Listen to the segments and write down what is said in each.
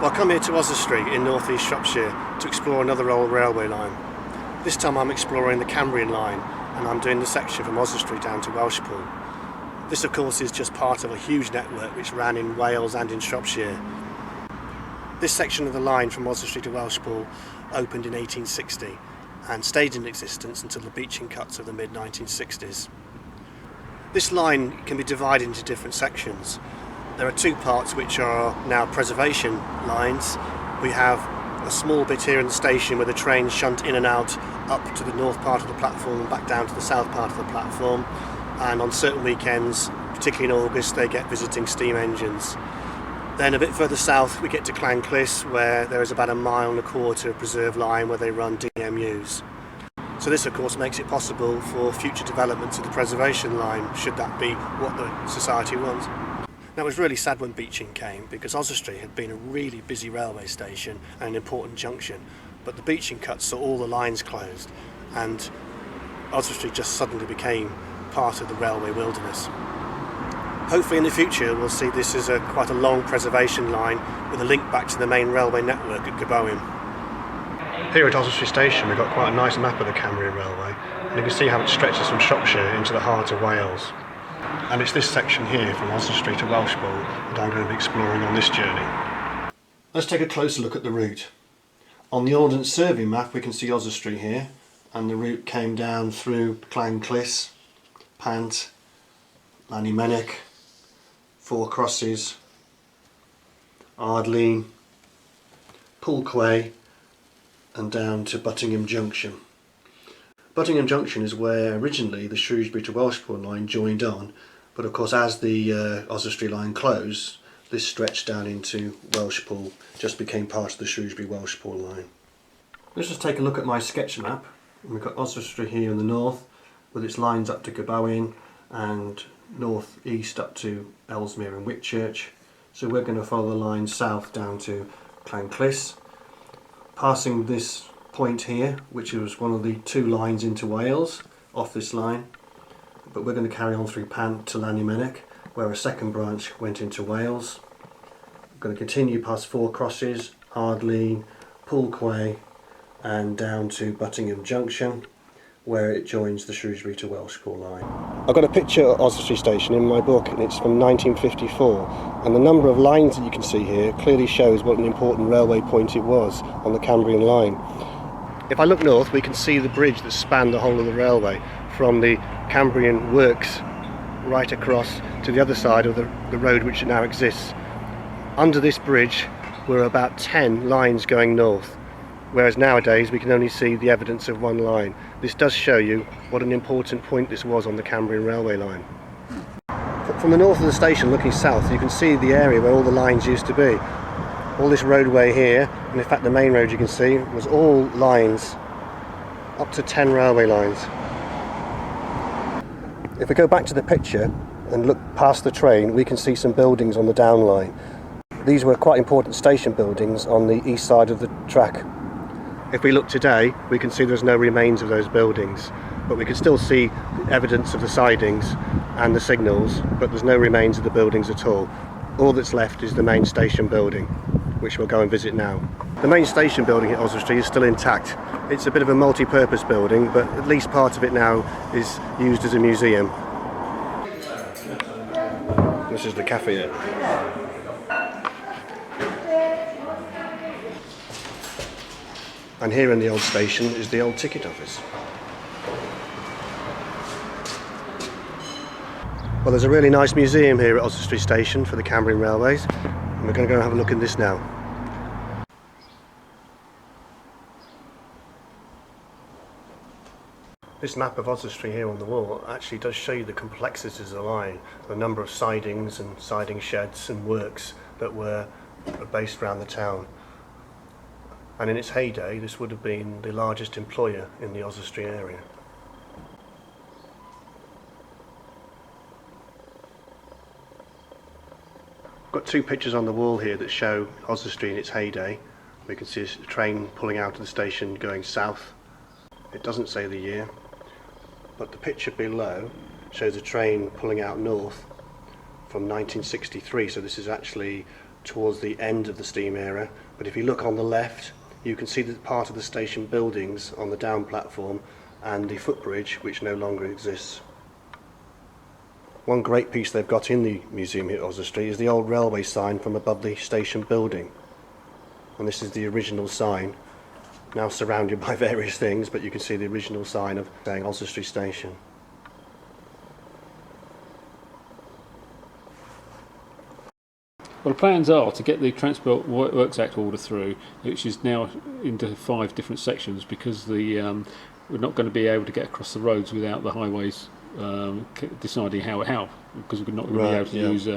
I've come here to Oswestry in North East Shropshire to explore another old railway line. This time I'm exploring the Cambrian line and I'm doing the section from Oswestry down to Welshpool. This of course is just part of a huge network which ran in Wales and in Shropshire. This section of the line from Oswestry to Welshpool opened in 1860 and stayed in existence until the beaching cuts of the mid-1960s. This line can be divided into different sections. There are two parts which are now preservation lines. We have a small bit here in the station where the trains shunt in and out up to the north part of the platform and back down to the south part of the platform, and on certain weekends, particularly in August, they get visiting steam engines. Then a bit further south we get to Llanclis, where there is about 1.25 miles of preserved line where they run DMUs. So this of course makes it possible for future developments of the preservation line, should that be what the society wants. Now, it was really sad when beaching came because Oswestry had been a really busy railway station and an important junction, but the beaching cuts saw all the lines closed and Oswestry just suddenly became part of the railway wilderness. Hopefully in the future we'll see this as quite a long preservation line with a link back to the main railway network at Cambrian. Here at Oswestry Station we've got quite a nice map of the Cambrian Railway, and you can see how it stretches from Shropshire into the heart of Wales. And it's this section here from Oswestry to Welshpool that I'm going to be exploring on this journey. Let's take a closer look at the route. On the Ordnance Survey map we can see Oswestry here, and the route came down through Llanclis, Pant, Llanymynech, Four Crosses, Ardleen, Pulquay and down to Buttingham Junction. Buttingham Junction is where originally the Shrewsbury to Welshpool line joined on, but of course as the Oswestry line closed, this stretch down into Welshpool just became part of the Shrewsbury-Welshpool line. Let's just take a look at my sketch map. We've got Oswestry here in the north with its lines up to Cambrian and north east up to Ellesmere and Whitchurch. So we're going to follow the line south down to Llanclis, passing this point here, which was one of the two lines into Wales off this line, but we're going to carry on through Pant to Llanymynech, where a second branch went into Wales. We're going to continue past Four Crosses, Ardleen, Pulquay and down to Buttingham Junction, where it joins the Shrewsbury to Welshpool line. I've got a picture of Oswestry Station in my book, and it's from 1954, and the number of lines that you can see here clearly shows what an important railway point it was on the Cambrian line. If I look north we can see the bridge that spanned the whole of the railway from the Cambrian works right across to the other side of the road which now exists. Under this bridge were about 10 lines going north, whereas nowadays we can only see the evidence of one line. This does show you what an important point this was on the Cambrian Railway Line. From the north of the station looking south you can see the area where all the lines used to be. All this roadway here, and in fact the main road you can see, was all lines, up to 10 railway lines. If we go back to the picture and look past the train we can see some buildings on the down line. These were quite important station buildings on the east side of the track. If we look today we can see there's no remains of those buildings, but we can still see evidence of the sidings and the signals, but there's no remains of the buildings at all. All that's left is the main station building, which we'll go and visit now. The main station building at Oswestry is still intact. It's a bit of a multi-purpose building, but at least part of it now is used as a museum. This is the cafe. And here in the old station is the old ticket office. Well, there's a really nice museum here at Oswestry Station for the Cambrian Railways, and we're going to go and have a look at this now. This map of Oswestry here on the wall actually does show you the complexities of the line, the number of sidings and siding sheds and works that were based around the town. And in its heyday this would have been the largest employer in the Oswestry area. I've got two pictures on the wall here that show Oswestry in its heyday. We can see a train pulling out of the station going south. It doesn't say the year, but the picture below shows a train pulling out north from 1963, so this is actually towards the end of the steam era, but if you look on the left, you can see that part of the station buildings on the down platform and the footbridge, which no longer exists. One great piece they've got in the museum here at Oswestry is the old railway sign from above the station building. And this is the original sign, now surrounded by various things, but you can see the original sign of saying Oswestry Station. Well, the plans are to get the Transport Works Act order through, which is now into 5 different sections, because we're not going to be able to get across the roads without the highways deciding how, because we're not going to be able to use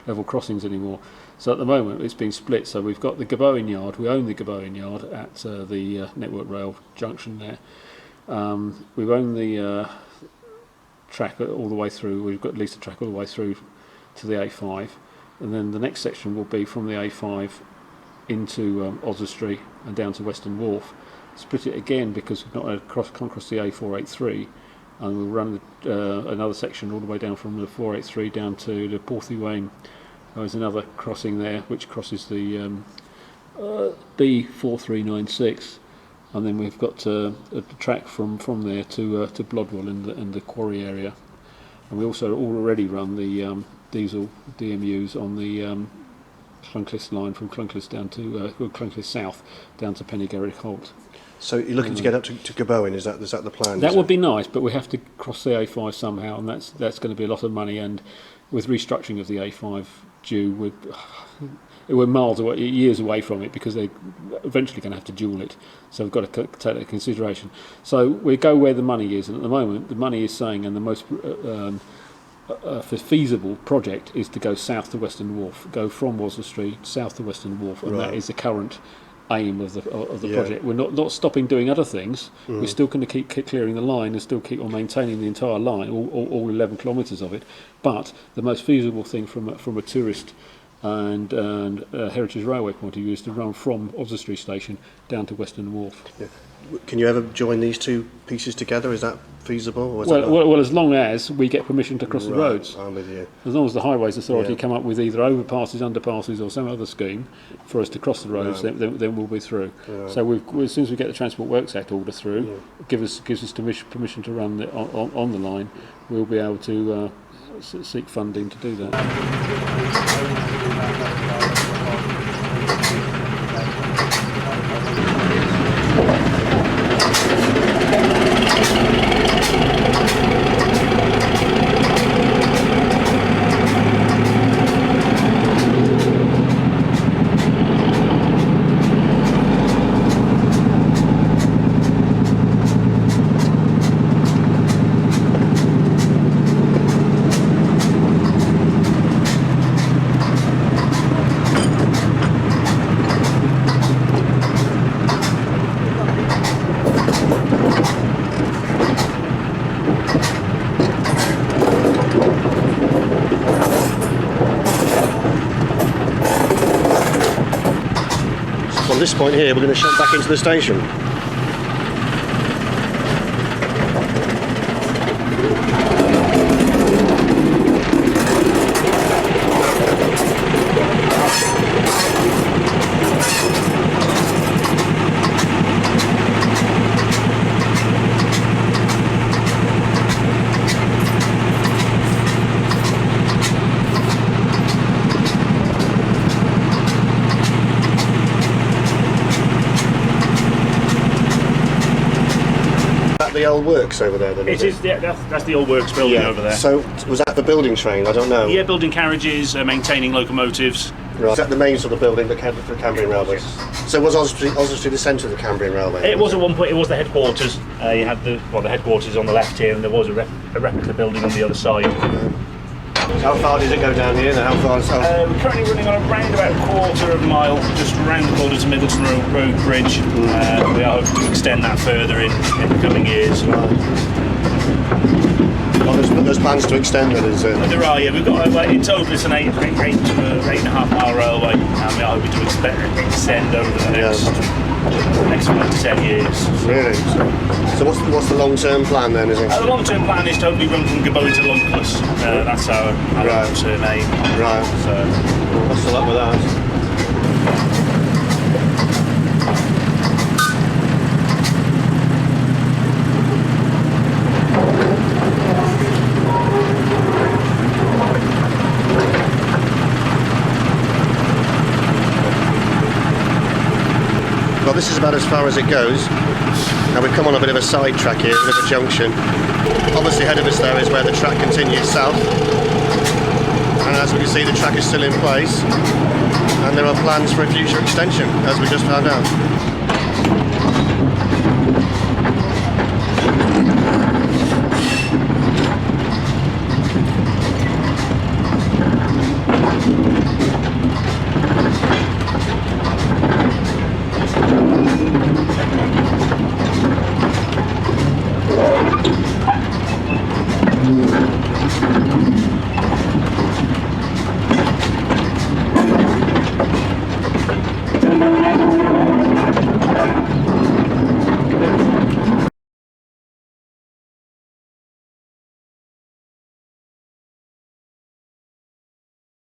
level crossings anymore. So at the moment it's been split. So we've got the Gabowen Yard. We own the Gabowen Yard at the Network Rail junction there. We've owned the track all the way through. We've got at least a track all the way through to the A5. And then the next section will be from the A5 into Oswestry and down to Western Wharf. Split it again because we've not come across the A483, and we'll run another section all the way down from the 483 down to the Porthy Wain. There's another crossing there which crosses the B4396, and then we've got a track from there to Blodwell in the quarry area. And we also already run the diesel DMUs on the Cluncliffe line from Cluncliffe down to Cluncliffe South down to Pennygarrick Holt. So you're looking to get up to Gabowen, is that the plan? That would be nice, but we have to cross the A5 somehow, and that's going to be a lot of money. And with restructuring of the A5 due, we're miles away, years away from it, because they're eventually going to have to dual it. So we've got to take that into consideration. So we go where the money is, and at the moment the money is saying, and the most feasible project is to go south to Western Wharf, go from Oswestry south to Western Wharf, and that is the current aim of the project. We're not stopping doing other things. We're still going to keep clearing the line and still keep on maintaining the entire line, all 11 kilometres of it. But the most feasible thing from a tourist and Heritage Railway point of view is to run from Oswestry Station down to Western Wharf. Yeah. Can you ever join these two pieces together? Is that feasible? Or is well, as long as we get permission to cross the roads. I'm with you. As long as the Highways Authority come up with either overpasses, underpasses, or some other scheme for us to cross the roads, then we'll be through. Right. So as soon as we get the Transport Works Act order through, gives us permission to run on the line, we'll be able to seek funding to do that. At this point here, we're going to shunt back into the station. The old works over there then? It is, yeah, that's the old works building over there. So was that for building train? I don't know. Yeah, building carriages, maintaining locomotives. Right. Is that the main sort of building for the Cambrian Railway? Yes. So was Oswestry the centre of the Cambrian Railway? It was at one point, it was the headquarters. You had the headquarters on the left here, and there was a replica building on the other side. How far does it go down here? How far? We're currently running on around about a quarter of a mile, just around the corner to Middleton Road Bridge. We are hoping to extend that further in the coming years. Well, there's plans to extend it, is there? There are, yeah. We've got in total it's an 8.5 mile railway, and we are hoping to extend over the next 5 to 10 years. Really? So what's the long-term plan then? Is it? The long-term plan is to hopefully run from Gabowen to Cluncliffe. That's our long-term aim. Right. So, best of luck with that. this is about as far as it goes. Now we've come on a bit of a side track here, a bit of a junction. Obviously ahead of us there is where the track continues south. And as we can see, the track is still in place. And there are plans for a future extension, as we just found out.